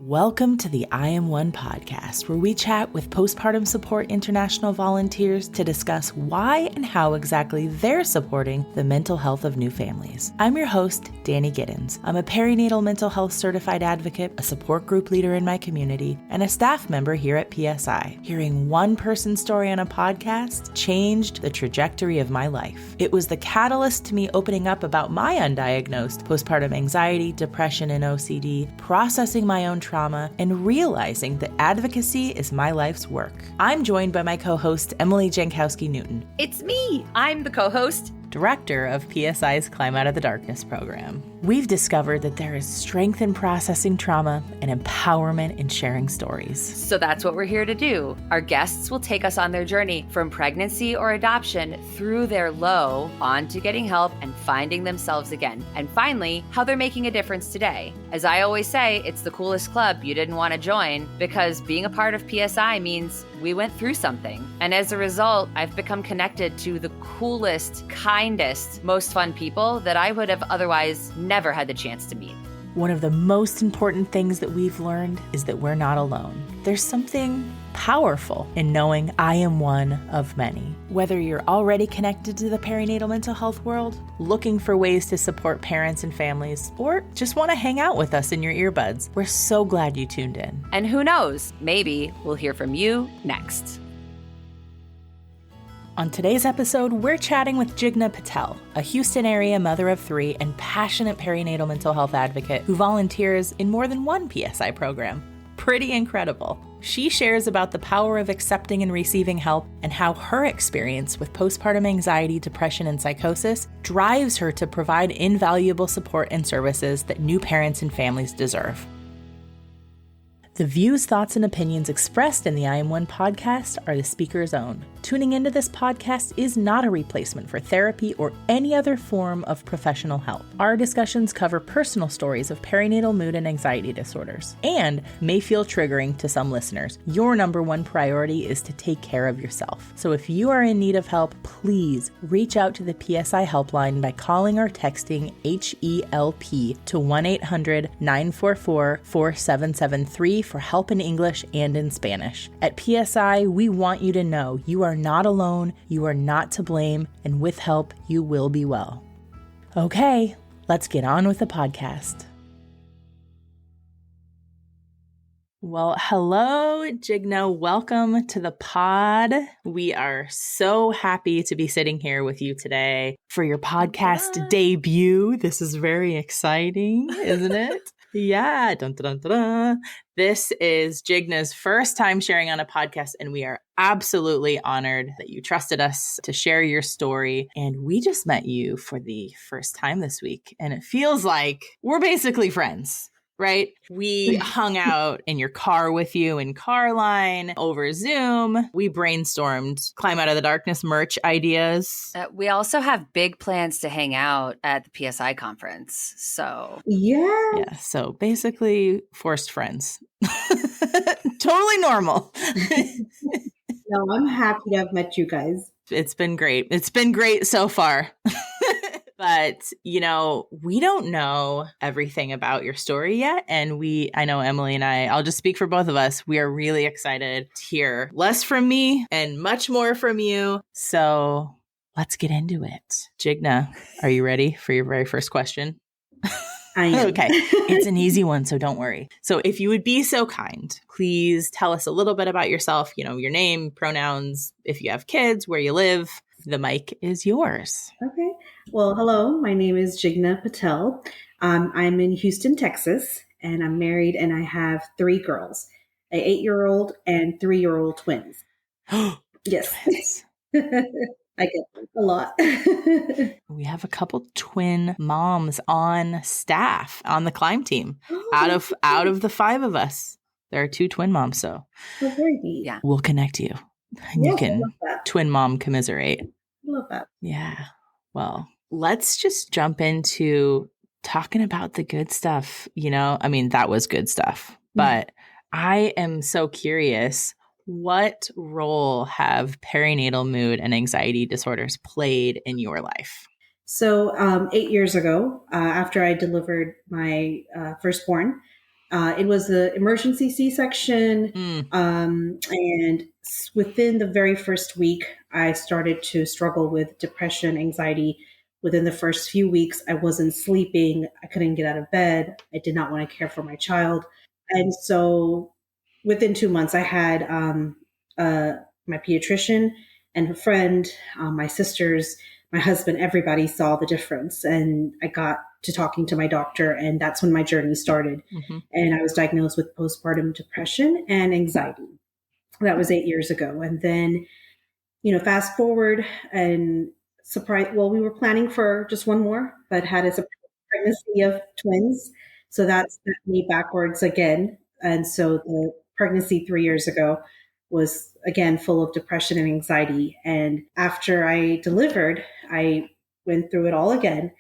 Welcome to the I Am One podcast, where we chat with Postpartum Support International volunteers to discuss why and how exactly they're supporting the mental health of new families. I'm your host, Danny Giddens. I'm a perinatal mental health certified advocate, a support group leader in my community, and a staff member here at PSI. Hearing one person's story on a podcast changed the trajectory of my life. It was the catalyst to me opening up about my undiagnosed postpartum anxiety, depression, and OCD, processing my own trauma, and realizing that advocacy is my life's work. I'm joined by my co-host, Emily Jankowski-Newton. It's me. I'm the co-host, Director of PSI's Climb Out of the Darkness program. We've discovered that there is strength in processing trauma and empowerment in sharing stories. So that's what we're here to do. Our guests will take us on their journey from pregnancy or adoption through their low on to getting help and finding themselves again. And finally, how they're making a difference today. As I always say, it's the coolest club you didn't want to join, because being a part of PSI means we went through something. And as a result, I've become connected to the coolest, kindest, most fun people that I would have otherwise never had the chance to meet. One of the most important things that we've learned is that we're not alone. There's something powerful in knowing I am one of many. Whether you're already connected to the perinatal mental health world, looking for ways to support parents and families, or just want to hang out with us in your earbuds, we're so glad you tuned in. And who knows, maybe we'll hear from you next. On today's episode, we're chatting with Jigyna Patel, a Houston area mother of three and passionate perinatal mental health advocate who volunteers in more than one PSI program. Pretty incredible. She shares about the power of accepting and receiving help and how her experience with postpartum anxiety, depression, and psychosis drives her to provide invaluable support and services that new parents and families deserve. The views, thoughts, and opinions expressed in the I Am One podcast are the speaker's own. Tuning into this podcast is not a replacement for therapy or any other form of professional help. Our discussions cover personal stories of perinatal mood and anxiety disorders and may feel triggering to some listeners. Your number one priority is to take care of yourself. So if you are in need of help, please reach out to the PSI helpline by calling or texting HELP to 1-800-944-4773 for help in English and in Spanish. At PSI, we want you to know you are not alone, you are not to blame, and with help, you will be well. Okay, let's get on with the podcast. Well, hello, Jigyna. Welcome to the pod. We are so happy to be sitting here with you today for your podcast debut. This is very exciting, isn't it? Yeah. Dun, dun, dun, dun. This is Jigna's first time sharing on a podcast, and we are absolutely honored that you trusted us to share your story. And we just met you for the first time this week, and it feels like we're basically friends. Right? We hung out in your car with you in Carline over Zoom. We brainstormed Climb Out of the Darkness merch ideas. We also have big plans to hang out at the PSI conference. So yeah. So basically forced friends. Totally normal. No, I'm happy to have met you guys. It's been great. It's been great so far. But, we don't know everything about your story yet. And I know Emily and I'll just speak for both of us. We are really excited to hear less from me and much more from you. So let's get into it. Jigyna, are you ready for your very first question? I am. Okay. It's an easy one, so don't worry. So if you would be so kind, please tell us a little bit about yourself, your name, pronouns, if you have kids, where you live. The mic is yours. Okay. Well, hello. My name is Jigyna Patel. I'm in Houston, Texas, and I'm married, and I have 3 girls, an 8-year-old and 3-year-old twins. Yes. Twins. I get a lot. We have a couple twin moms on staff on the Climb team. Out of the 5 of us, there are 2 twin moms. So very neat. Yeah, we'll connect you. And you can twin mom commiserate. Love that. Yeah. Well, let's just jump into talking about the good stuff. That was good stuff. But I am so curious, what role have perinatal mood and anxiety disorders played in your life? So 8 years ago, after I delivered my firstborn, It was an emergency C-section. And within the very first week, I started to struggle with depression, anxiety. Within the first few weeks, I wasn't sleeping. I couldn't get out of bed. I did not want to care for my child. And so within 2 months, I had my pediatrician and her friend, my sisters, my husband, everybody saw the difference. And I got to talking to my doctor, and that's when my journey started. And I was diagnosed with postpartum depression and anxiety. That was 8 years ago. And then, fast forward and we were planning for just one more, but had a pregnancy of twins. So that sent me backwards again. And so the pregnancy 3 years ago was again full of depression and anxiety. And after I delivered, I went through it all again.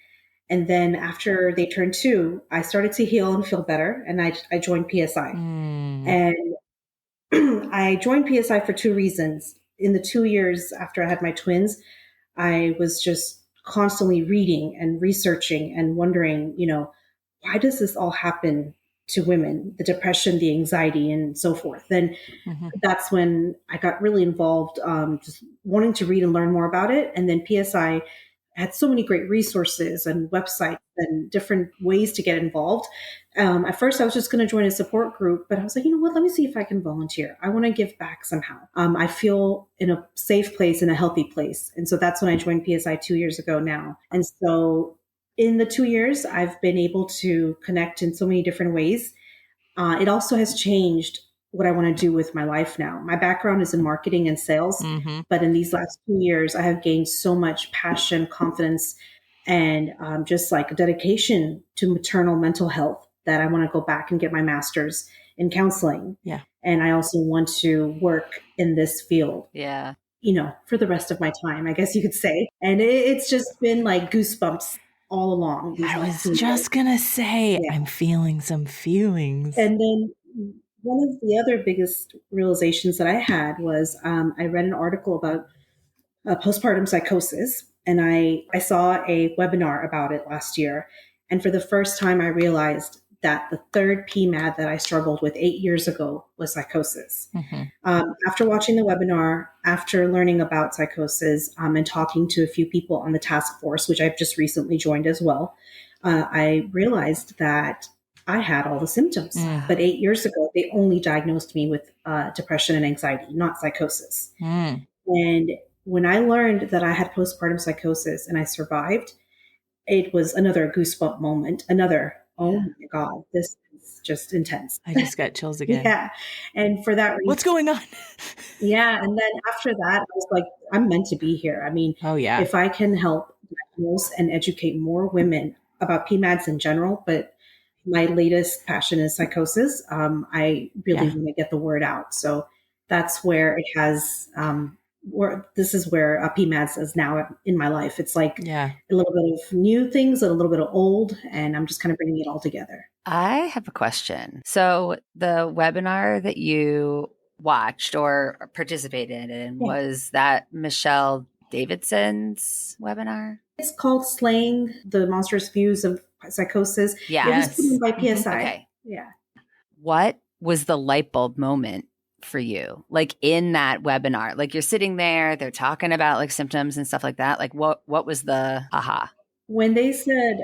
And then after they turned 2, I started to heal and feel better. And I joined PSI. And I joined PSI for 2 reasons. In the 2 years after I had my twins, I was just constantly reading and researching and wondering, why does this all happen to women? The depression, the anxiety, and so forth. And that's when I got really involved, just wanting to read and learn more about it. And then PSI had so many great resources and websites and different ways to get involved. At first, I was just going to join a support group, but I was like, you know what? Let me see if I can volunteer. I want to give back somehow. I feel in a safe place, in a healthy place. And so that's when I joined PSI 2 years ago now. And so in the 2 years, I've been able to connect in so many different ways. It also has changed what I want to do with my life now. My background is in marketing and sales, but in these last 2 years, I have gained so much passion, confidence, and just like a dedication to maternal mental health that I want to go back and get my master's in counseling. Yeah. And I also want to work in this field. Yeah. For the rest of my time, I guess you could say. And it's just been like goosebumps all along. I was just going to say, I'm feeling some feelings. And then one of the other biggest realizations that I had was I read an article about postpartum psychosis, and I saw a webinar about it last year. And for the first time, I realized that the third PMAD that I struggled with 8 years ago was psychosis. After watching the webinar, after learning about psychosis and talking to a few people on the task force, which I've just recently joined as well, I realized that I had all the symptoms. But 8 years ago, they only diagnosed me with depression and anxiety, not psychosis. And when I learned that I had postpartum psychosis and I survived, it was another goosebump moment, oh my God, this is just intense. I just got chills again. Yeah. And for that reason, what's going on? Yeah. And then after that, I was like, I'm meant to be here. I mean, if I can help diagnose and educate more women about PMADs in general, but my latest passion is psychosis. I really want to get the word out. So that's where it has, this is where PMADs is now in my life. It's like a little bit of new things, a little bit of old, and I'm just kind of bringing it all together. I have a question. So the webinar that you watched or participated in, was that Michelle Davidson's webinar? It's called Slaying the Monstrous Views of Psychosis. Yeah. It was put in by PSI. Okay. Yeah. What was the light bulb moment for you? Like in that webinar, like you're sitting there, they're talking about like symptoms and stuff like that. Like what was the aha? When they said,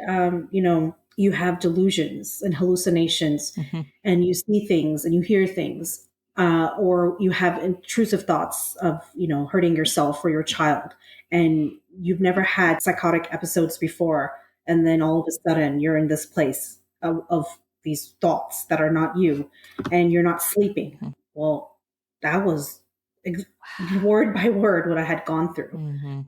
you have delusions and hallucinations and you see things and you hear things, or you have intrusive thoughts of, hurting yourself or your child, and you've never had psychotic episodes before. And then all of a sudden you're in this place of these thoughts that are not you, and you're not sleeping. Well, that was word by word what I had gone through.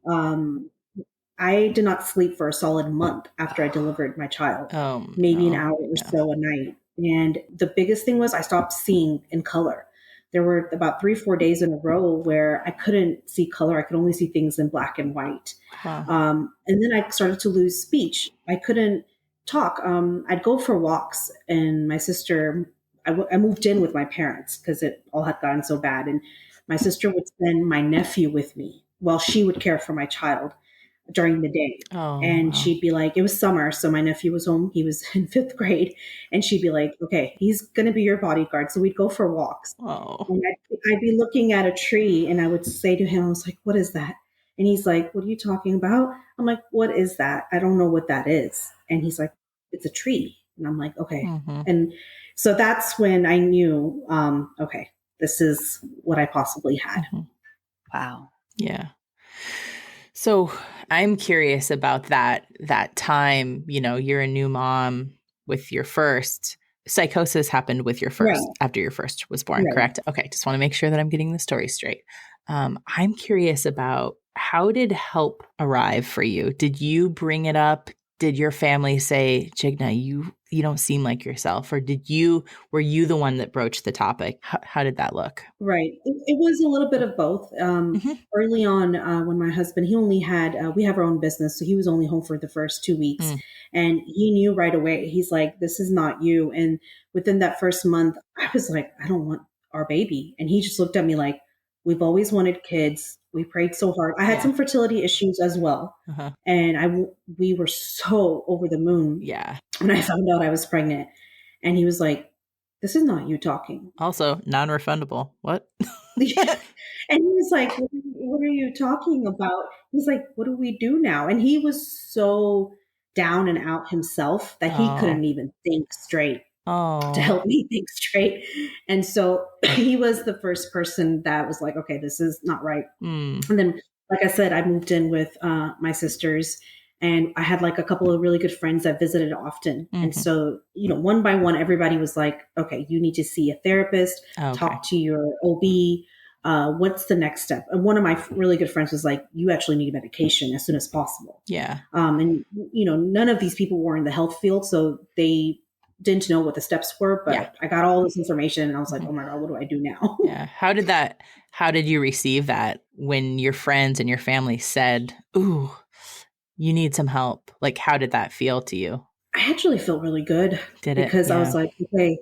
I did not sleep for a solid month after I delivered my child, maybe an hour or so a night. And the biggest thing was I stopped seeing in color. There were about 3-4 days in a row where I couldn't see color. I could only see things in black and white. And then I started to lose speech. I couldn't talk. I'd go for walks, and my sister, I moved in with my parents because it all had gotten so bad. And my sister would send my nephew with me while she would care for my child. during the day. Oh, And wow. she'd be like, it was summer. So my nephew was home. He was in fifth grade. And she'd be like, okay, he's going to be your bodyguard. So we'd go for walks. Oh. And I'd be looking at a tree and I would say to him, I was like, what is that? And he's like, what are you talking about? I'm like, what is that? I don't know what that is. And he's like, it's a tree. And I'm like, okay. Mm-hmm. And so that's when I knew, okay, this is what I possibly had. Mm-hmm. Wow. Yeah. So I'm curious about that time, you're a new mom with your first. Psychosis happened with your first, Right. after your first was born, Right. correct? Okay. Just want to make sure that I'm getting the story straight. I'm curious about, how did help arrive for you? Did you bring it up? Did your family say, Jigyna, you don't seem like yourself? Or were you the one that broached the topic? How did that look? Right. It was a little bit of both. Mm-hmm. Early on, when my husband, he only had, we have our own business. So he was only home for the first 2 weeks. Mm. And he knew right away, he's like, this is not you. And within that first month, I was like, I don't want our baby. And he just looked at me like, we've always wanted kids. We prayed so hard. I had Yeah. some fertility issues as well. Uh-huh. And we were so over the moon Yeah. when I found out I was pregnant. And he was like, this is not you talking. Also, non-refundable. What? And he was like, what are you talking about? He's like, what do we do now? And he was so down and out himself that he couldn't even think straight to help me think straight. And so he was the first person that was like, okay, this is not right. And then, like I said, I moved in with my sisters, and I had like a couple of really good friends that visited often. Mm-hmm. And so, one by one, everybody was like, okay, you need to see a therapist, talk to your OB. What's the next step? And one of my really good friends was like, you actually need medication as soon as possible. Yeah. And, none of these people were in the health field, so they didn't know what the steps were, but I got all this information and I was like, oh my God, what do I do now? Yeah. How did you receive that when your friends and your family said, ooh, you need some help? Like, how did that feel to you? I actually felt really good. Did it? Because I was like, okay,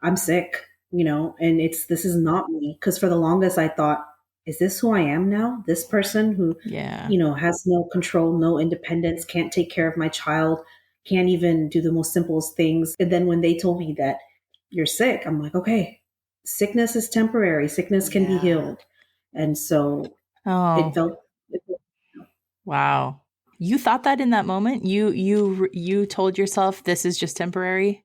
I'm sick, and this is not me. Because for the longest I thought, is this who I am now? This person who, has no control, no independence, can't take care of my child, can't even do the most simplest things. And then when they told me that you're sick, I'm like, okay, sickness is temporary. Sickness can be healed. And so it felt. Wow. You thought that in that moment? You told yourself this is just temporary?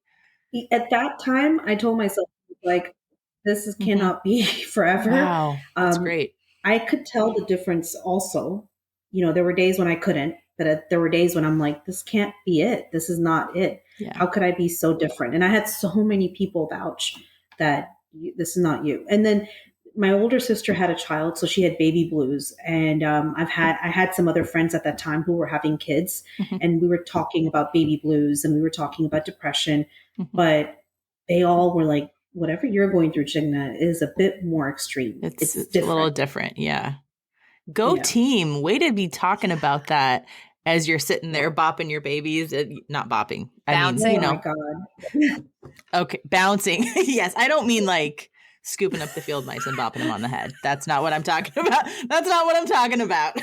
At that time, I told myself, like, this cannot be forever. Wow. That's great. I could tell the difference also. There were days when I couldn't, but there were days when I'm like, this can't be it. This is not it. Yeah. How could I be so different? And I had so many people vouch that this is not you. And then my older sister had a child, so she had baby blues. And I had some other friends at that time who were having kids, and we were talking about baby blues and we were talking about depression, but they all were like, whatever you're going through, Jigyna, is a bit more extreme. It's a little different. Yeah. Go team. Way to be talking about that as you're sitting there bopping your babies. Not bopping. Bouncing. Oh my God. Okay. Bouncing. Yes. I don't mean like scooping up the field mice and bopping them on the head. That's not what I'm talking about. That's not what I'm talking about.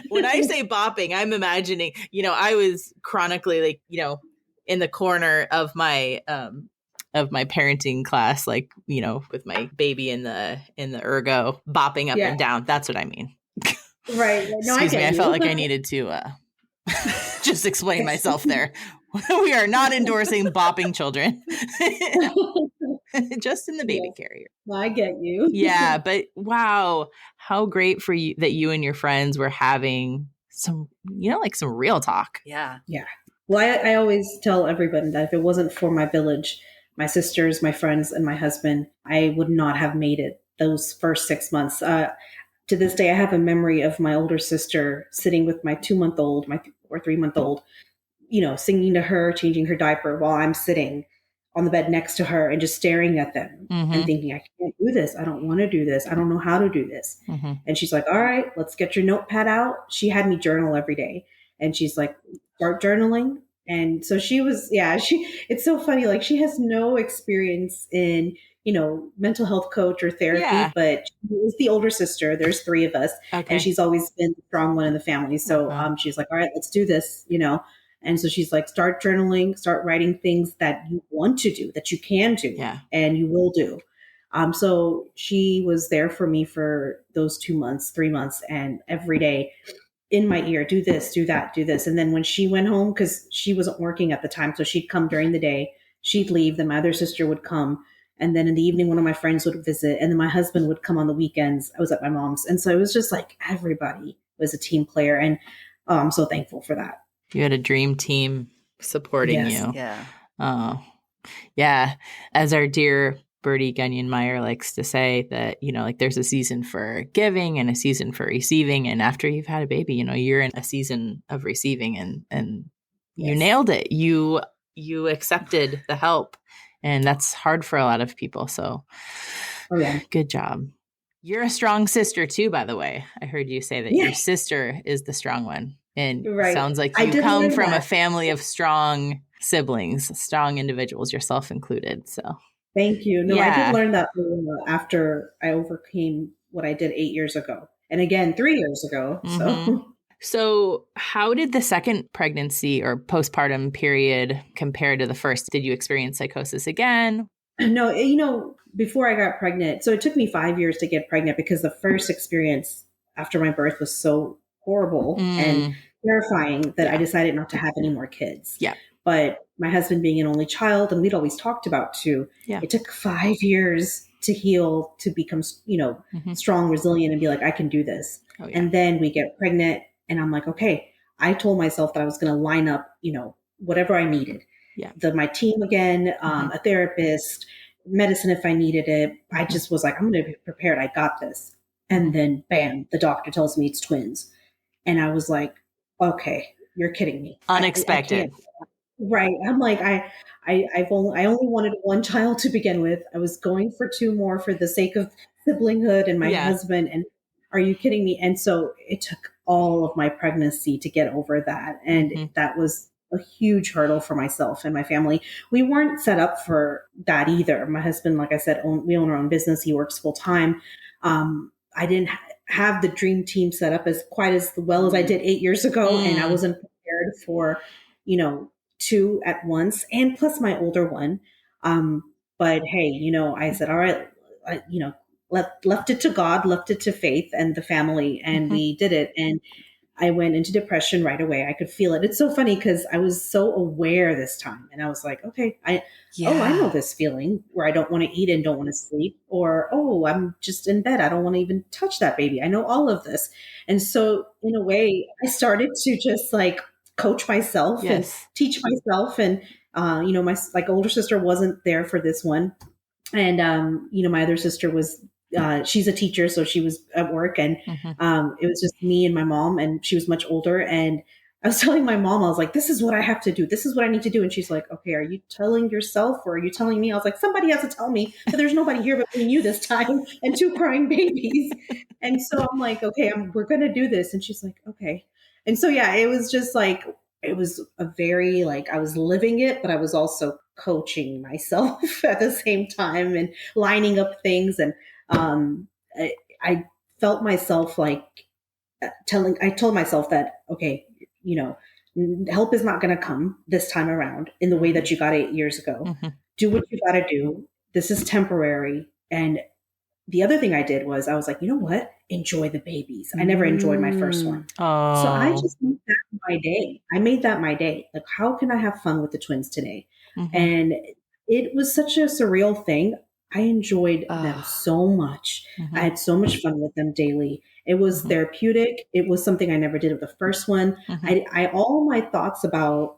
When I say bopping, I'm imagining, I was chronically like, in the corner of my parenting class, like, with my baby in the ergo bopping up and down. That's what I mean. Right. No, Excuse me. I felt like I needed to just explain myself there. We are not endorsing bopping children. Just in the baby carrier. I get you. Yeah. But wow, how great for you that you and your friends were having some, like some real talk. Yeah. Yeah. Well, I always tell everybody that if it wasn't for my village, my sisters, my friends, and my husband, I would not have made it those first 6 months. To this day, I have a memory of my older sister sitting with my 2-month-old, or 3-month-old, singing to her, changing her diaper while I'm sitting on the bed next to her and just staring at them and thinking, I can't do this. I don't want to do this. I don't know how to do this. And she's like, all right, let's get your notepad out. She had me journal every day. And she's like, start journaling And so she was, it's so funny. Like she has no experience in, mental health coach or therapy, Yeah. but she is the older sister. There's three of us, Okay. and she's always been the strong one in the family. So she's like, all right, let's do this, And so she's like, start journaling, start writing things that you want to do, that you can do, and you will do. So she was there for me for those 2 months, 3 months, and every day in my ear, do this, do that, do this. And then when she went home, because she wasn't working at the time, so she'd come during the day, she'd leave, then my other sister would come. And then in the evening, one of my friends would visit, and then my husband would come on the weekends. I was at my mom's. And so it was just like everybody was a team player. And I'm so thankful for that. You had a dream team supporting you. Yeah. Oh, yeah. As our dear Bertie Gunyon-Meyer likes to say that, like there's a season for giving and a season for receiving. And after you've had a baby, you're in a season of receiving and you nailed it. You accepted the help, and that's hard for a lot of people. So good job. You're a strong sister too, by the way. I heard you say that your sister is the strong one. And it sounds like you come from a family of strong siblings, strong individuals, yourself included. So thank you. No, I did learn that after I overcame what I did 8 years ago. And again, 3 years ago. So how did the second pregnancy or postpartum period compare to the first? Did you experience psychosis again? No, before I got pregnant, so it took me 5 years to get pregnant because the first experience after my birth was so horrible and terrifying that I decided not to have any more kids. Yeah. But my husband being an only child, and we'd always talked about too, it took 5 years to heal, to become, strong, resilient, and be like, I can do this. Oh, yeah. And then we get pregnant, and I'm like, okay, I told myself that I was going to line up, whatever I needed. Yeah. My team again, a therapist, medicine if I needed it. I just was like, I'm going to be prepared. I got this. And then bam, the doctor tells me it's twins. And I was like, okay, you're kidding me. Unexpected. Right. I'm like, I only wanted one child to begin with. I was going for two more for the sake of siblinghood and my husband. And are you kidding me? And so it took all of my pregnancy to get over that. And that was a huge hurdle for myself and my family. We weren't set up for that either. My husband, like I said, we own our own business. He works full time. I didn't have the dream team set up as quite as well as I did 8 years ago. And I wasn't prepared for, two at once, and plus my older one. But hey, I said, all right, left it to God, left it to faith and the family, and we did it. And I went into depression right away. I could feel it. It's so funny because I was so aware this time, and I was like, okay, I know this feeling where I don't want to eat and don't want to sleep, or, oh, I'm just in bed. I don't want to even touch that baby. I know all of this. And so in a way, I started to just like coach myself and teach myself. And, my older sister wasn't there for this one. And, my other sister was, she's a teacher, so she was at work, and it was just me and my mom, and she was much older. And I was telling my mom, I was like, this is what I have to do. This is what I need to do. And she's like, okay, are you telling yourself or are you telling me? I was like, somebody has to tell me, but there's nobody here between you this time and two crying babies. And so I'm like, okay, we're going to do this. And she's like, okay. And so, it was just like, it was a very, I was living it, but I was also coaching myself at the same time and lining up things. And I felt myself I told myself that, okay, help is not going to come this time around in the way that you got 8 years ago. Do what you got to do. This is temporary. And the other thing I did was I was like, you know what? Enjoy the babies. I never enjoyed my first one. Oh. So I just made that my day. I made that my day. Like, how can I have fun with the twins today? And it was such a surreal thing. I enjoyed them so much. I had so much fun with them daily. It was therapeutic. It was something I never did with the first one. I all my thoughts about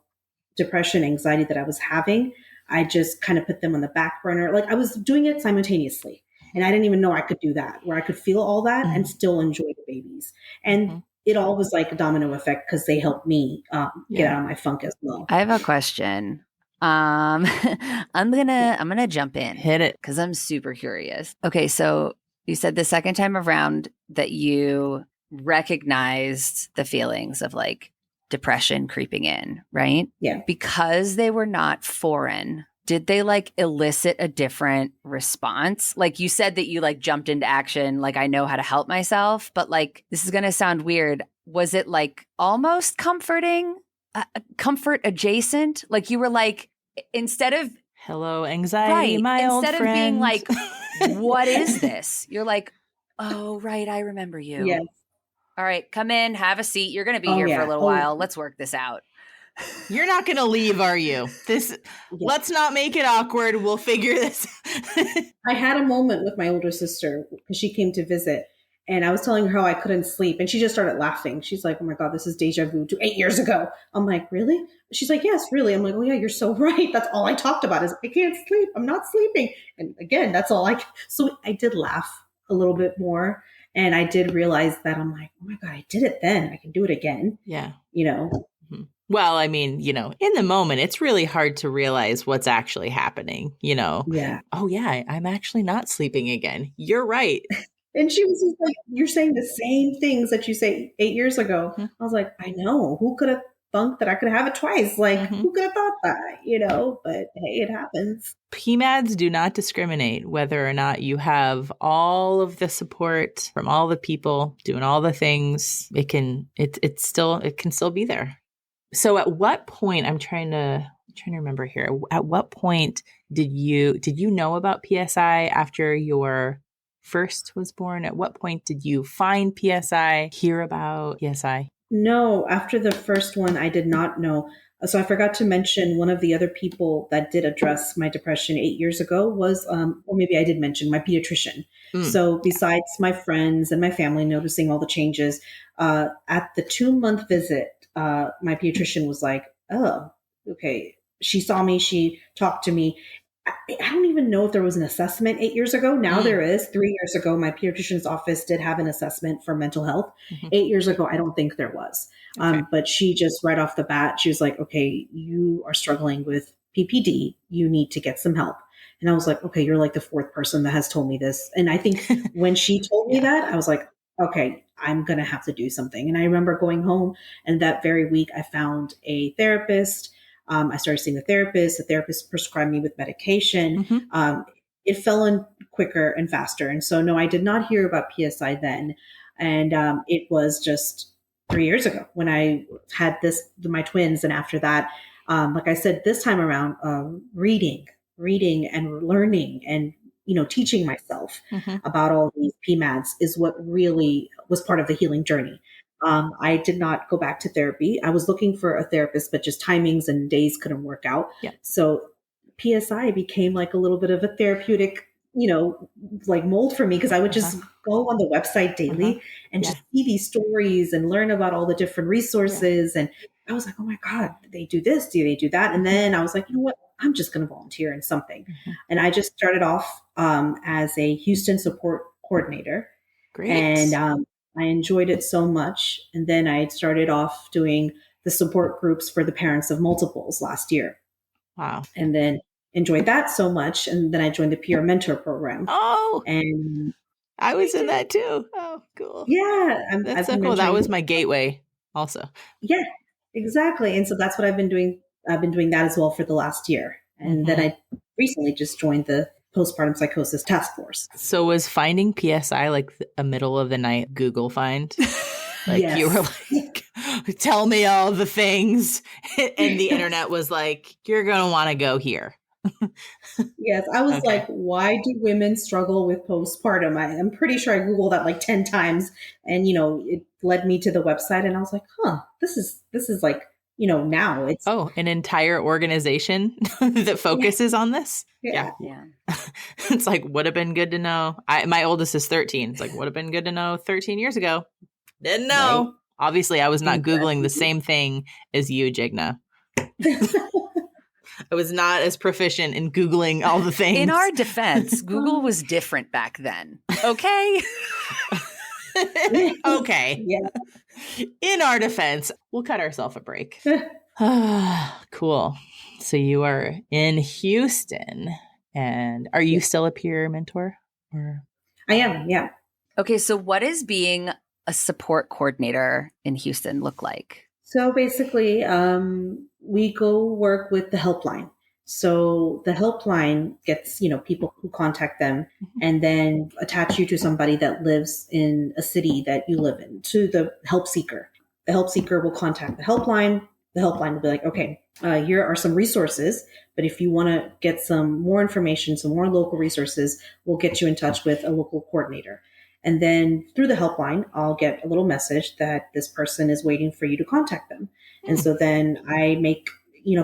depression, anxiety that I was having, I just kind of put them on the back burner. Like, I was doing it simultaneously. And I didn't even know I could do that, where I could feel all that and still enjoy the babies. And it all was like a domino effect because they helped me get out of my funk as well. I have a question. I'm gonna jump in. Hit it. Because I'm super curious. Okay, so you said the second time around that you recognized the feelings of like depression creeping in, right? Yeah. Because they were not foreign, did they like elicit a different response? Like you said that you like jumped into action, like I know how to help myself, but like this is going to sound weird. Was it like almost comforting, comfort adjacent? Like you were like, instead of hello, anxiety, right, my old instead friend. of being like, what is this? You're like, oh, right, I remember you. Yes. All right, come in, have a seat. You're going to be Oh, here for yeah. a little Oh. while. Let's work this out. You're not going to leave, are you? Let's not make it awkward. We'll figure this. I had a moment with my older sister because she came to visit, and I was telling her how I couldn't sleep, and she just started laughing. She's like, "Oh my God, this is deja vu to 8 years ago." I'm like, "Really?" She's like, "Yes, really." I'm like, "Oh yeah, you're so right. That's all I talked about is I can't sleep. I'm not sleeping." And again, that's all so I did laugh a little bit more, and I did realize that I'm like, "Oh my God, I did it then. I can do it again." Yeah. You know? Well, I mean, you know, in the moment, it's really hard to realize what's actually happening, you know? Yeah. Oh, yeah, I'm actually not sleeping again. You're right. And she was just like, "You're saying the same things that you say 8 years ago." Mhm. I was like, "I know. Who could have thunk that I could have it twice? Like, Mhm. who could have thought that? You know?" But hey, it happens. PMADs do not discriminate whether or not you have all of the support from all the people doing all the things. It can still be there. So at what point, I'm trying to remember here. At what point did you know about PSI after your first was born? At what point did you find PSI, hear about PSI? No, after the first one, I did not know. So I forgot to mention one of the other people that did address my depression 8 years ago was, or maybe I did mention my pediatrician. So besides my friends and my family noticing all the changes, at the 2-month visit, my pediatrician was like, "Oh, okay." She saw me. She talked to me. I don't even know if there was an assessment 8 years ago. Now there is. 3 years ago, my pediatrician's office did have an assessment for mental health. 8 years ago, I don't think there was. Okay. But she just right off the bat, she was like, "Okay, you are struggling with PPD. You need to get some help." And I was like, "Okay, you're like the fourth person that has told me this." And I think when she told me that, I was like, "Okay, I'm going to have to do something." And I remember going home, and that very week, I found a therapist. I started seeing a therapist. The therapist prescribed me with medication. It fell in quicker and faster. And so, no, I did not hear about PSI then. And it was just 3 years ago when I had my twins. And after that, like I said, this time around, reading and learning and, teaching myself about all these PMADs is what really was part of the healing journey. I did not go back to therapy. I was looking for a therapist, but just timings and days couldn't work out. Yeah. So PSI became like a little bit of a therapeutic, like mold for me, because I would just go on the website daily and just see these stories and learn about all the different resources. And I was like, "Oh my God, they do this, do they do that?" And then I was like, "You know what? I'm just going to volunteer in something." And I just started off as a Houston support coordinator. Great. And I enjoyed it so much. And then I started off doing the support groups for the parents of multiples last year. Wow. And then enjoyed that so much. And then I joined the peer mentor program. Oh, and I was in that too. Oh, cool. Yeah. That's so cool. That was my gateway also. Yeah, exactly. And so that's what I've been doing. I've been doing that as well for the last year. And then I recently just joined the Postpartum Psychosis Task Force. So was finding PSI like a middle of the night Google find? Like you were like, "Tell me all the things." And the internet was like, "You're going to want to go here." Yes. I was like, why do women struggle with postpartum? I'm pretty sure I Googled that like 10 times, and, it led me to the website, and I was like, this is like, now it's. Oh, an entire organization that focuses on this. Yeah. It's like, would have been good to know. My oldest is 13. It's like, would have been good to know 13 years ago. Didn't know. Right. Obviously, I was not Googling the same thing as you, Jigyna. I was not as proficient in Googling all the things. In our defense, Google was different back then. Okay. Okay. Yeah. In our defense, we'll cut ourselves a break. Cool. So you are in Houston, and are you still a peer mentor? Or? I am. Yeah. Okay. So what is being a support coordinator in Houston look like? So basically, we go work with the helpline. So the helpline gets, people who contact them and then attach you to somebody that lives in a city that you live in, to the help seeker. The help seeker will contact the helpline. The helpline will be like, okay, here are some resources, but if you want to get some more information, some more local resources, we'll get you in touch with a local coordinator. And then through the helpline, I'll get a little message that this person is waiting for you to contact them. And so then I make,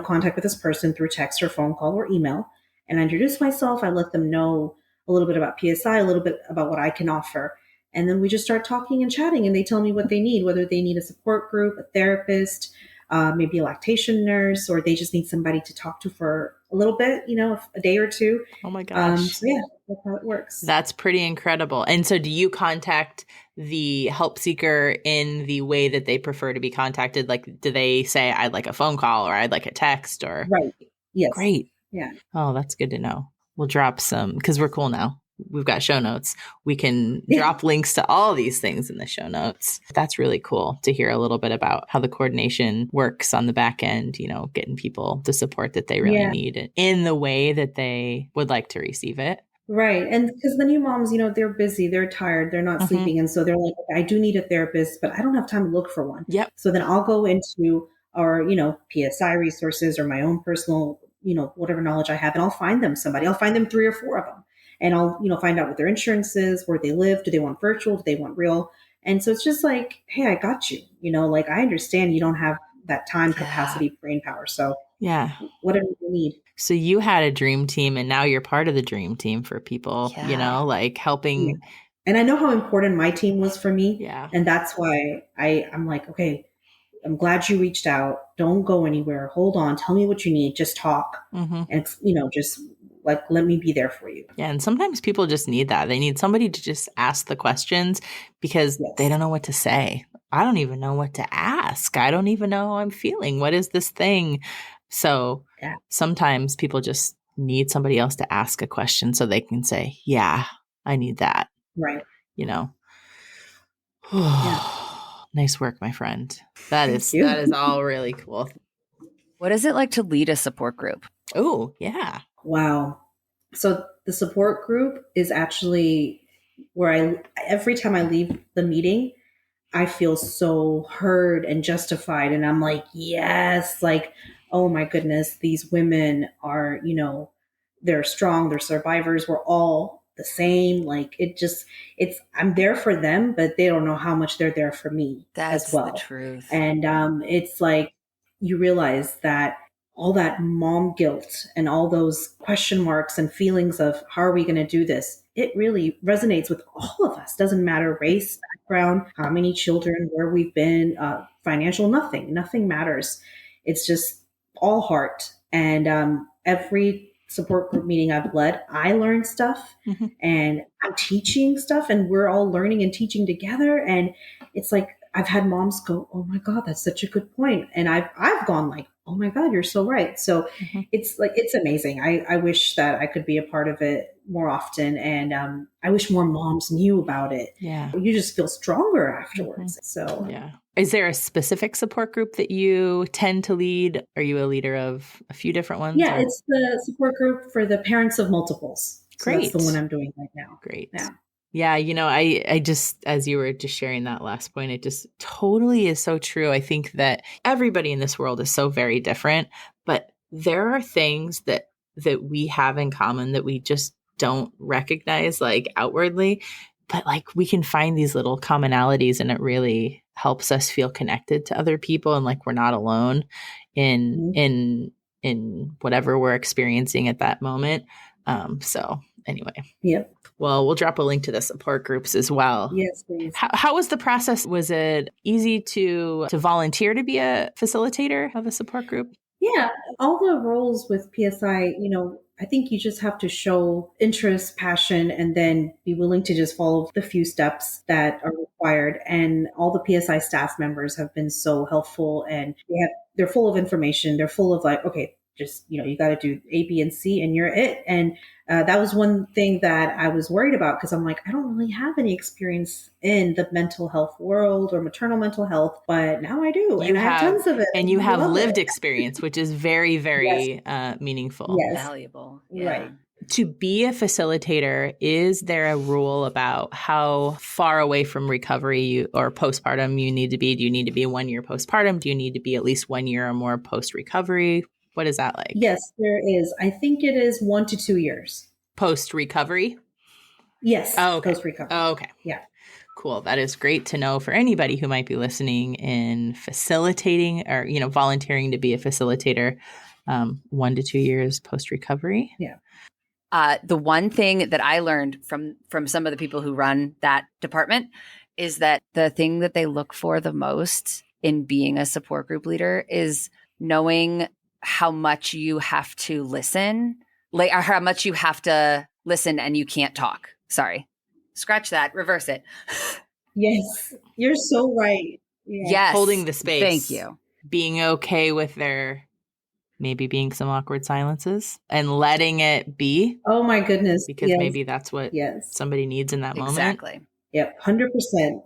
contact with this person through text or phone call or email. And I introduce myself. I let them know a little bit about PSI, a little bit about what I can offer. And then we just start talking and chatting, and they tell me what they need, whether they need a support group, a therapist, maybe a lactation nurse, or they just need somebody to talk to for a little bit, a day or two. Oh my gosh. So yeah, that's how it works. That's pretty incredible. And so do you contact the help seeker in the way that they prefer to be contacted? Like, do they say, I'd like a phone call or I'd like a text or? Right. Yes. Great. Yeah. Oh, that's good to know. We'll drop some, because we're cool now. We've got show notes. We can drop links to all these things in the show notes. That's really cool to hear a little bit about how the coordination works on the back end, getting people the support that they really need in the way that they would like to receive it. Right. And because the new moms, they're busy, they're tired, they're not sleeping. And so they're like, I do need a therapist, but I don't have time to look for one. Yep. So then I'll go into our, PSI resources or my own personal, whatever knowledge I have, and I'll find them somebody. I'll find them 3 or 4 of them. And I'll, find out what their insurance is, where they live. Do they want virtual? Do they want real? And so it's just like, hey, I got you. I understand you don't have that time, capacity, brain power. So whatever you need. So you had a dream team, and now you're part of the dream team for people, helping. Yeah. And I know how important my team was for me. Yeah. And that's why I'm like, okay, I'm glad you reached out. Don't go anywhere. Hold on. Tell me what you need. Just talk. And, just like, let me be there for you. Yeah. And sometimes people just need that. They need somebody to just ask the questions because they don't know what to say. I don't even know what to ask. I don't even know how I'm feeling. What is this thing? So sometimes people just need somebody else to ask a question so they can say, yeah, I need that. Right. Nice work, my friend. That is all really cool. What is it like to lead a support group? Oh, yeah. Wow. So the support group is actually where every time I leave the meeting, I feel so heard and justified. And I'm like, yes, like, oh my goodness, these women are, they're strong, they're survivors. We're all the same. Like I'm there for them, but they don't know how much they're there for me as well. That's the truth. And it's like, you realize that all that mom guilt and all those question marks and feelings of how are we going to do this? It really resonates with all of us. Doesn't matter race, background, how many children, where we've been, financial, nothing matters. It's just all heart. And every support group meeting I've led, I learned stuff and I'm teaching stuff, and we're all learning and teaching together. And it's like, I've had moms go, oh my God, that's such a good point. And I've gone like, oh my God, you're so right. So it's like, it's amazing. I wish that I could be a part of it more often. And I wish more moms knew about it. Yeah. You just feel stronger afterwards. So yeah. Is there a specific support group that you tend to lead? Are you a leader of a few different ones? Yeah, it's the support group for the parents of multiples. So Great. That's the one I'm doing right now. Great. Yeah. Yeah, I just, as you were just sharing that last point, it just totally is so true. I think that everybody in this world is so very different, but there are things that we have in common that we just don't recognize like outwardly, but like we can find these little commonalities, and it really helps us feel connected to other people and like we're not alone in whatever we're experiencing at that moment. So anyway. Yep. Well, we'll drop a link to the support groups as well. Yes, please. How was the process? Was it easy to volunteer to be a facilitator of a support group? Yeah, all the roles with PSI, I think you just have to show interest, passion, and then be willing to just follow the few steps that are required. And all the PSI staff members have been so helpful, and they're full of information. They're full of like, okay, just, you got to do A, B, and C and you're it. And That was one thing that I was worried about because I'm like, I don't really have any experience in the mental health world or maternal mental health, but now I do. And I have tons of it. And you have love lived it. experience, which is very, very meaningful. Yes. Valuable. Right. To be a facilitator, is there a rule about how far away from recovery or postpartum you need to be? Do you need to be 1 year postpartum? Do you need to be at least 1 year or more post-recovery? What is that like? Yes, there is. I think it is 1 to 2 years. Post-recovery? Yes. Oh, okay. Post-recovery. Oh, okay. Yeah. Cool. That is great to know for anybody who might be listening in facilitating or, volunteering to be a facilitator, 1 to 2 years post-recovery. Yeah. The one thing that I learned from some of the people who run that department is that the thing that they look for the most in being a support group leader is knowing how much you have to listen, like or how much you have to listen and you can't talk. Sorry. Scratch that. Reverse it. Yes. You're so right. Yeah. Yes. Holding the space. Thank you. Being okay with there maybe being some awkward silences and letting it be. Oh my goodness. Because yes. maybe that's what somebody needs in that moment. Exactly. Yep. 100%. So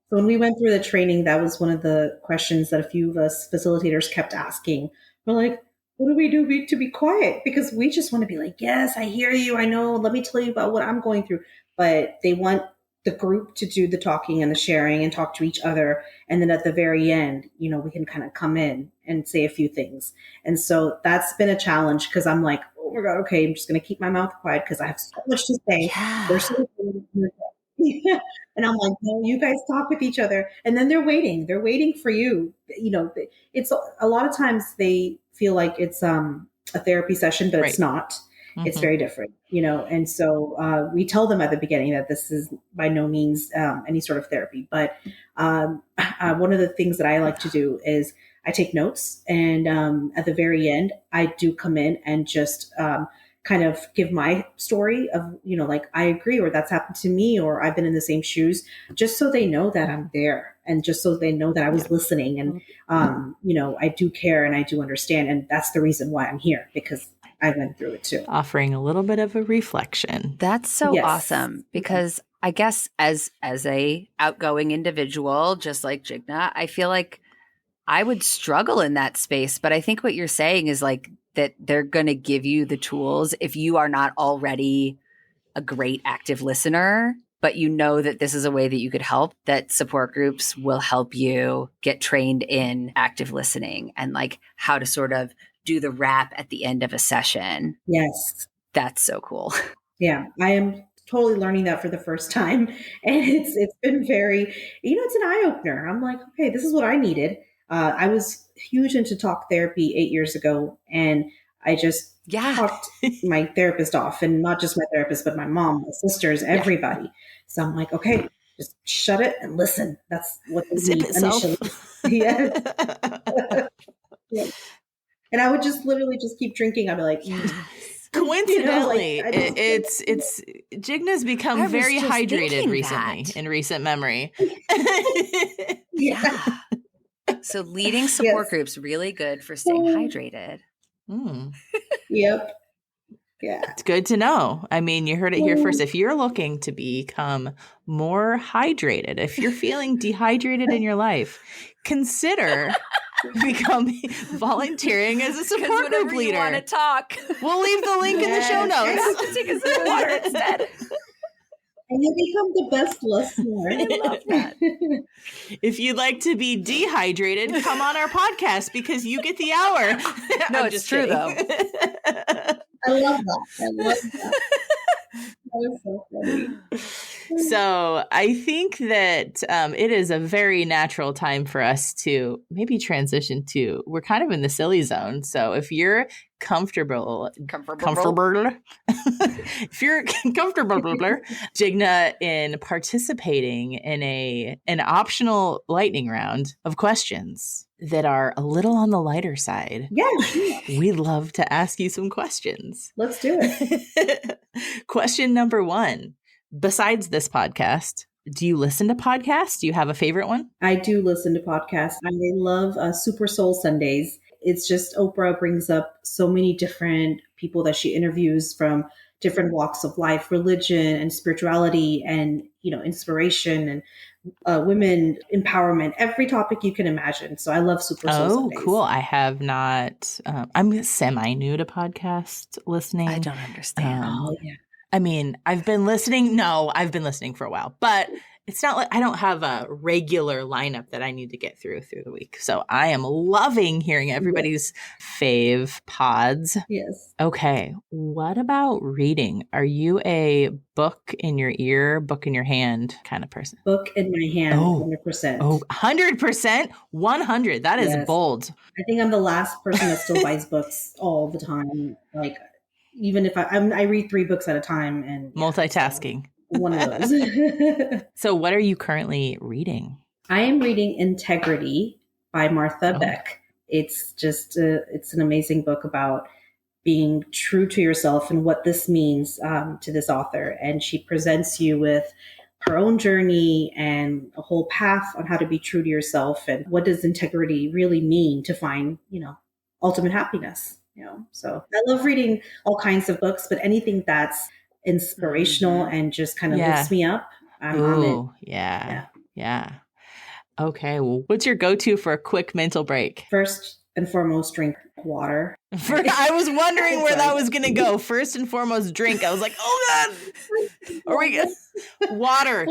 when we went through the training, that was one of the questions that a few of us facilitators kept asking. We're like, what do we do to be quiet? Because we just want to be like, yes, I hear you. I know. Let me tell you about what I'm going through. But they want the group to do the talking and the sharing and talk to each other. And then at the very end, we can kind of come in and say a few things. And so that's been a challenge because I'm like, oh my God, okay, I'm just going to keep my mouth quiet because I have so much to say. Yeah. And I'm like, no, you guys talk with each other. And then they're waiting for you. It's a lot of times they feel like it's a therapy session, but it's not. Mm-hmm. It's very different, and so we tell them at the beginning that this is by no means any sort of therapy. But one of the things that I like to do is I take notes, and at the very end, I do come in and just kind of give my story of, like I agree, or that's happened to me, or I've been in the same shoes, just so they know that I'm there, and just so they know that I was listening, and I do care and I do understand, and that's the reason why I'm here, because I went through it too. Offering a little bit of a reflection. That's so awesome, because I guess as a outgoing individual, just like Jigyna, I feel like I would struggle in that space. But I think what you're saying is like that they're going to give you the tools if you are not already a great active listener, but you know that this is a way that you could help, that support groups will help you get trained in active listening and like how to sort of do the wrap at the end of a session. Yes. That's so cool. Yeah, I am totally learning that for the first time. And it's been very, it's an eye opener. I'm like, okay, this is what I needed. I was huge into talk therapy 8 years ago, and I just talked my therapist off, and not just my therapist, but my mom, my sisters, everybody. So I'm like, okay, just shut it and listen. That's what they need initially. Yeah. Yeah. And I would just literally just keep drinking. I'd be like, coincidentally, it's Jigna's become very hydrated recently in recent memory. Yeah. So leading support groups really good for staying hydrated. Yep. Yeah. It's good to know. I mean, you heard it here first. If you're looking to become more hydrated, if you're feeling dehydrated in your life, consider volunteering as a support group leader. You want to talk. We'll leave the link in the show notes. You have to take a sip of water instead. And you become the best listener. I love that. If you'd like to be dehydrated, come on our podcast because you get the hour. No, it's true though. I love that. That was so funny. So I think that it is a very natural time for us to maybe transition to, we're kind of in the silly zone. So if you're comfortable, if you're comfortable, Jigyna, in participating in an optional lightning round of questions that are a little on the lighter side. Yeah. We'd love to ask you some questions. Let's do it. Question number 1. Besides this podcast, do you listen to podcasts? Do you have a favorite one? I do listen to podcasts. I love Super Soul Sundays. It's just Oprah brings up so many different people that she interviews from different walks of life, religion and spirituality and, inspiration and women empowerment, every topic you can imagine. So I love Super Soul Sundays. Cool. I have not, I'm semi-new to podcast listening. I don't understand. Yeah. I mean, I've been listening for a while, but it's not like I don't have a regular lineup that I need to get through the week. So I am loving hearing everybody's fave pods. Yes. Okay. What about reading? Are you a book in your ear, book in your hand kind of person? Book in my hand, 100%. 100%? 100. That is bold. I think I'm the last person that still buys books all the time. Like, even if I read 3 books at a time and multitasking. So one of those. So what are you currently reading? I am reading Integrity by Martha Beck. It's just, it's an amazing book about being true to yourself and what this means to this author. And she presents you with her own journey and a whole path on how to be true to yourself. And what does integrity really mean to find, ultimate happiness? So I love reading all kinds of books, but anything that's inspirational and just kind of lifts me up. I'm in. Yeah. Okay. Well, what's your go-to for a quick mental break? First and foremost, drink water. I was wondering where that was going to go. First and foremost, drink. I was like, oh God. Are we good? Water.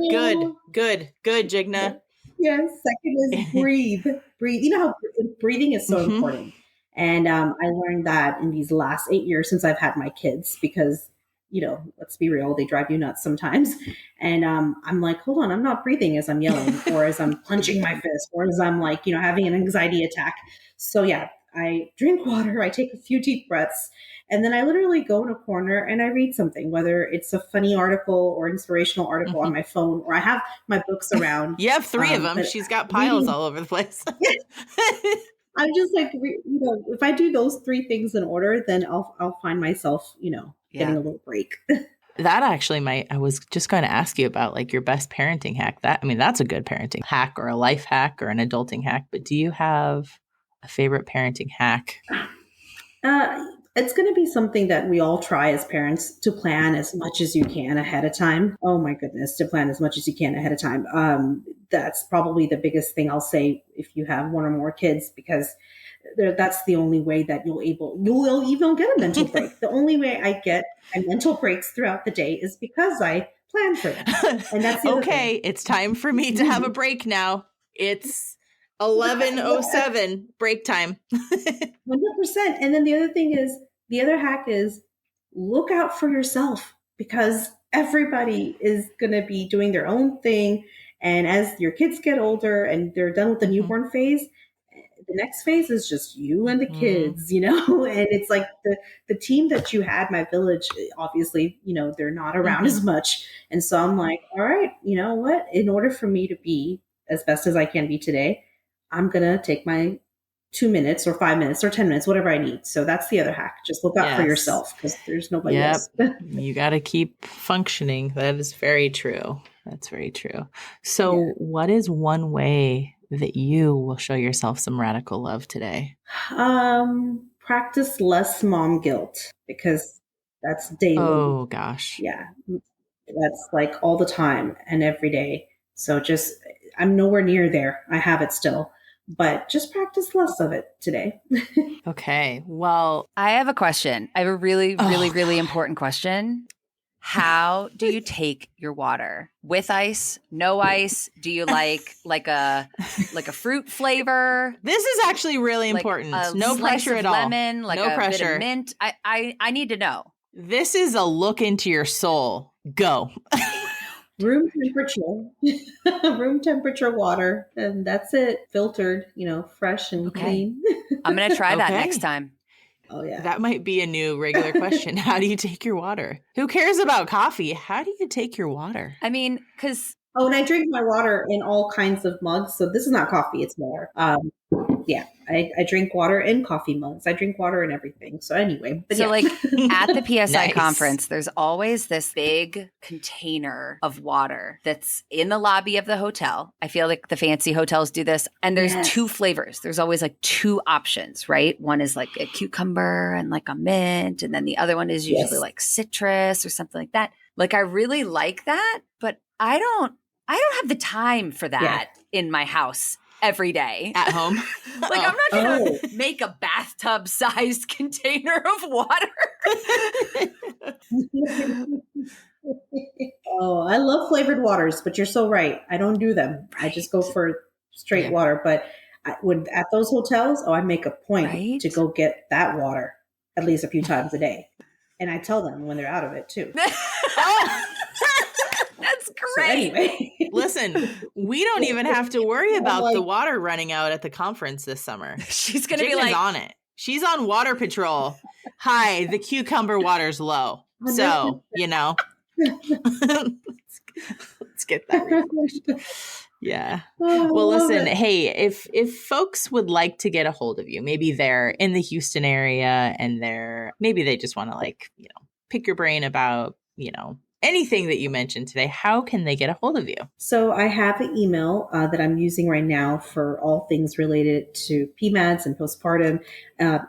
Good, Jigyna. Yes. Second is breathe. You know how breathing is so important. And I learned that in these last 8 years since I've had my kids, because, let's be real, they drive you nuts sometimes. And I'm like, hold on, I'm not breathing as I'm yelling or as I'm punching my fist or as I'm like, having an anxiety attack. So yeah, I drink water, I take a few deep breaths, and then I literally go in a corner and I read something, whether it's a funny article or inspirational article on my phone, or I have my books around. You have 3 of them. She's got piles all over the place. I'm just like, if I do those 3 things in order, then I'll find myself, getting a little break. That actually I was just going to ask you about like your best parenting hack. That's a good parenting hack or a life hack or an adulting hack, but do you have a favorite parenting hack? It's going to be something that we all try as parents, to plan as much as you can ahead of time. Oh my goodness, to plan as much as you can ahead of time. That's probably the biggest thing I'll say if you have 1 or more kids, because that's the only way that you'll even get a mental break. The only way I get my mental breaks throughout the day is because I plan for them. And that's the okay. It's time for me to have a break now. It's 11:07 break time. 100%. And then the other hack is look out for yourself, because everybody is going to be doing their own thing. And as your kids get older and they're done with the newborn phase, the next phase is just you and the kids, and it's like the team that you had, my village, obviously, they're not around as much. And so I'm like, all right, you know what? In order for me to be as best as I can be today, I'm going to take my 2 minutes or 5 minutes or 10 minutes, whatever I need. So that's the other hack. Just look out for yourself, because there's nobody else. You got to keep functioning. That is very true. That's very true. So what is one way that you will show yourself some radical love today? Practice less mom guilt, because that's daily. Oh gosh. Yeah. That's like all the time and every day. So I'm nowhere near there. I have it still, but just practice less of it today. Okay. Well, I have a question. I have a really, really important question. How do you take your water? With ice? No ice? Do you like a fruit flavor? This is actually really important. No pressure at all. Lemon, no pressure. Bit of mint. I need to know. This is a look into your soul. Go. Room temperature water, and that's it. Filtered, fresh and clean. I'm gonna try that next time. Oh yeah. That might be a new regular question. How do you take your water? Who cares about coffee? How do you take your water? I mean, because and I drink my water in all kinds of mugs. So this is not coffee; it's water. Yeah, I drink water in coffee mugs. I drink water in everything. So anyway, but So yeah. like at the PSI Nice. conference, there's always this big container of water that's in the lobby of the hotel. I feel like the fancy hotels do this. And there's Yes. 2 flavors. There's always like 2 options, right? One is like a cucumber and like a mint. And then the other one is usually Yes. like citrus or something like that. Like I really like that, but I don't have the time for that in my house every day. At home. Like I'm not going to make a bathtub sized container of water. Oh, I love flavored waters, but you're so right. I don't do them. I just go for straight water. But at those hotels, I make a point to go get that water at least a few times a day. And I tell them when they're out of it too. That's So great. anyway. Listen, we don't even have to worry about the water running out at the conference this summer. She's going to be Jigna's like on it. She's on water patrol. Hi, the cucumber water's low. So, let's get that refreshed. Yeah. Well, listen, hey, if folks would like to get a hold of you, maybe they're in the Houston area and maybe they just want to pick your brain about, anything that you mentioned today, how can they get a hold of you? So I have an email that I'm using right now for all things related to PMADS and postpartum.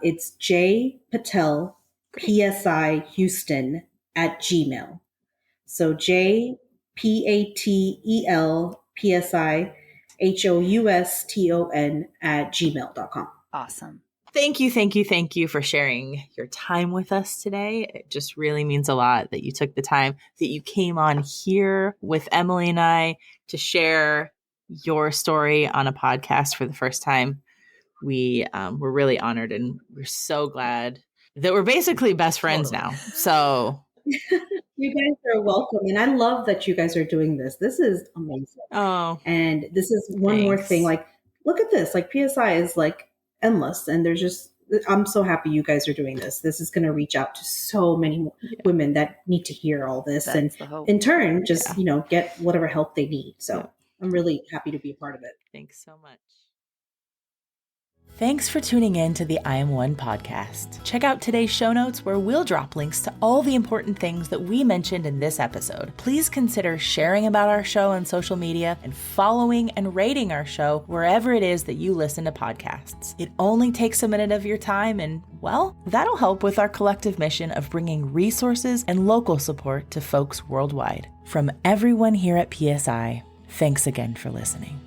It's jpatelpsihouston @gmail. So jpatelpsihouston @gmail.com. awesome. Thank you for sharing your time with us today. It just really means a lot that you took the time, that you came on here with Emily and I to share your story on a podcast for the first time. We're really honored, and we're so glad that we're basically best friends now. So You guys are welcome. And I love that you guys are doing this. This is amazing. Oh, and this is one more thing. Like, look at this. Like, PSI is like endless. And I'm so happy you guys are doing this. This is going to reach out to so many women that need to hear all this. That's and the hope. In turn, just, get whatever help they need. So I'm really happy to be a part of it. Thanks so much. Thanks for tuning in to the I Am One podcast. Check out today's show notes where we'll drop links to all the important things that we mentioned in this episode. Please consider sharing about our show on social media and following and rating our show wherever it is that you listen to podcasts. It only takes a minute of your time and, well, that'll help with our collective mission of bringing resources and local support to folks worldwide. From everyone here at PSI, thanks again for listening.